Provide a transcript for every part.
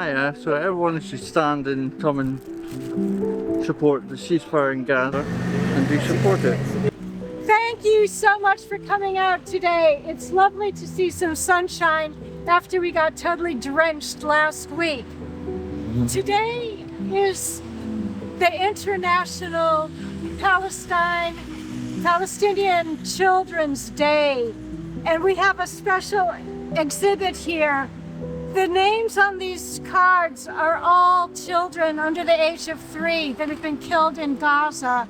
Hiya, so everyone should stand and come and support the ceasefire in Gaza, and do support it. Thank you so much for coming out today. It's lovely to see some sunshine after we got totally drenched last week. Today is the International Palestinian Children's Day, and we have a special exhibit here. The names on these cards are all children under the age of 3 that have been killed in Gaza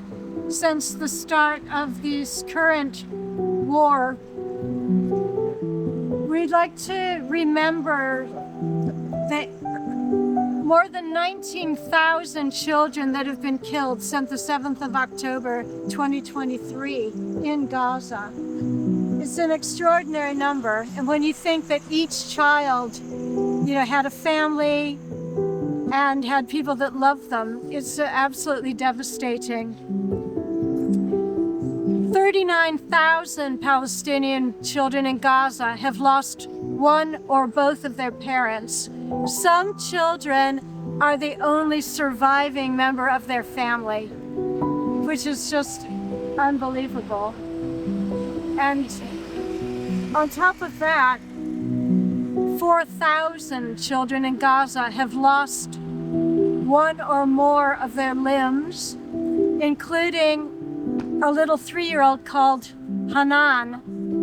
since the start of this current war. We'd like to remember that more than 19,000 children that have been killed since the 7th of October 2023 in Gaza. It's an extraordinary number, and when you think that each child, had a family and had people that loved them, it's absolutely devastating. 39,000 Palestinian children in Gaza have lost one or both of their parents. Some children are the only surviving member of their family, which is just unbelievable. And on top of that, 4,000 children in Gaza have lost one or more of their limbs, including a little 3-year-old called Hanan,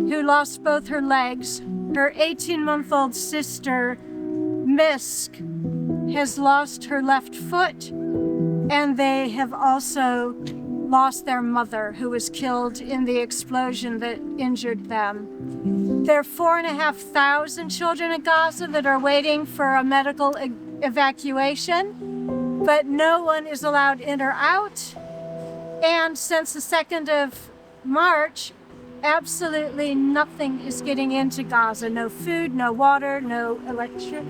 who lost both her legs. Her 18-month-old sister, Misk, has lost her left foot, and they have also lost their mother, who was killed in the explosion that injured them. There are 4,500 children in Gaza that are waiting for a medical evacuation, but no one is allowed in or out. And since the 2nd of March, absolutely nothing is getting into Gaza. No food, no water, no electric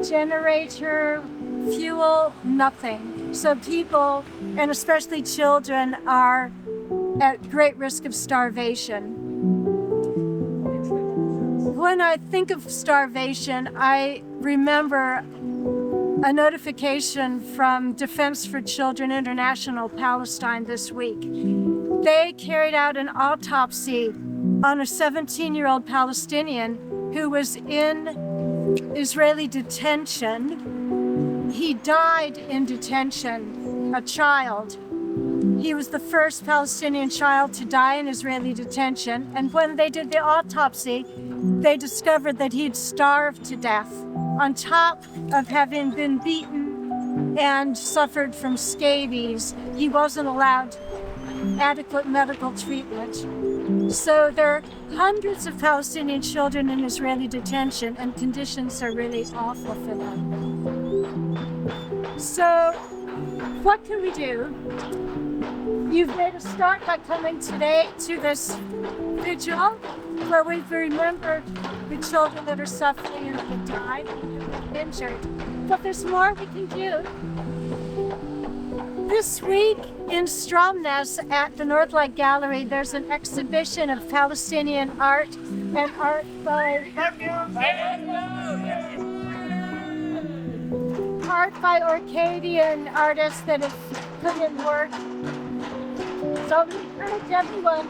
generator, fuel, nothing. So people, and especially children, are at great risk of starvation. When I think of starvation, I remember a notification from Defense for Children International Palestine this week. They carried out an autopsy on a 17-year-old Palestinian who was in Israeli detention. He died in detention, a child. He was the first Palestinian child to die in Israeli detention, and when they did the autopsy, they discovered that he'd starved to death, on top of having been beaten and suffered from scabies. He wasn't allowed adequate medical treatment. So there are hundreds of Palestinian children in Israeli detention, and conditions are really awful for them. So what can we do? You've made a start by coming today to this vigil, where we've remembered the children that are suffering and have died and have been injured. But there's more we can do. This week in Stromness at the Northlight Gallery, there's an exhibition of Palestinian art and art by Orkney artists that have put in work. So we encourage everyone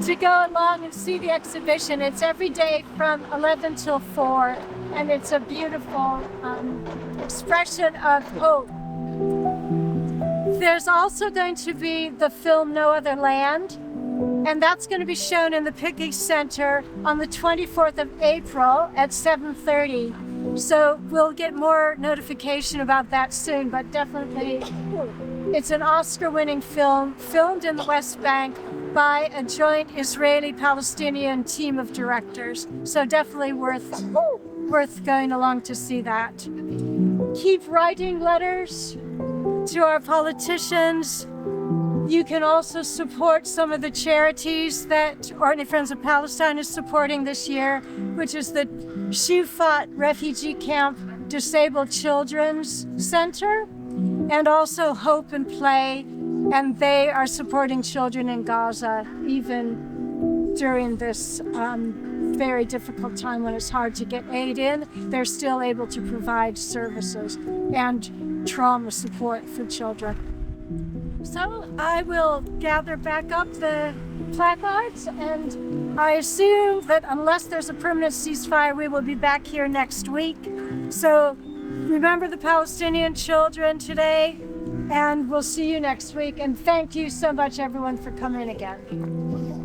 to go along and see the exhibition. It's every day from 11 till 4, and it's a beautiful expression of hope. There's also going to be the film No Other Land, and that's going to be shown in the Picnic Center on the 24th of April at 7:30. So we'll get more notification about that soon, but definitely it's an Oscar-winning film filmed in the West Bank by a joint Israeli-Palestinian team of directors. So definitely worth going along to see that. Keep writing letters to our politicians. You can also support some of the charities that Orkney Friends of Palestine is supporting this year, which is the Shufat Refugee Camp Disabled Children's Center, and also Hope and Play, and they are supporting children in Gaza even during this very difficult time when it's hard to get aid in, they're still able to provide services and trauma support for children. So I will gather back up the placards, and I assume that unless there's a permanent ceasefire, we will be back here next week. So remember the Palestinian children today, and we'll see you next week. And thank you so much, everyone, for coming again.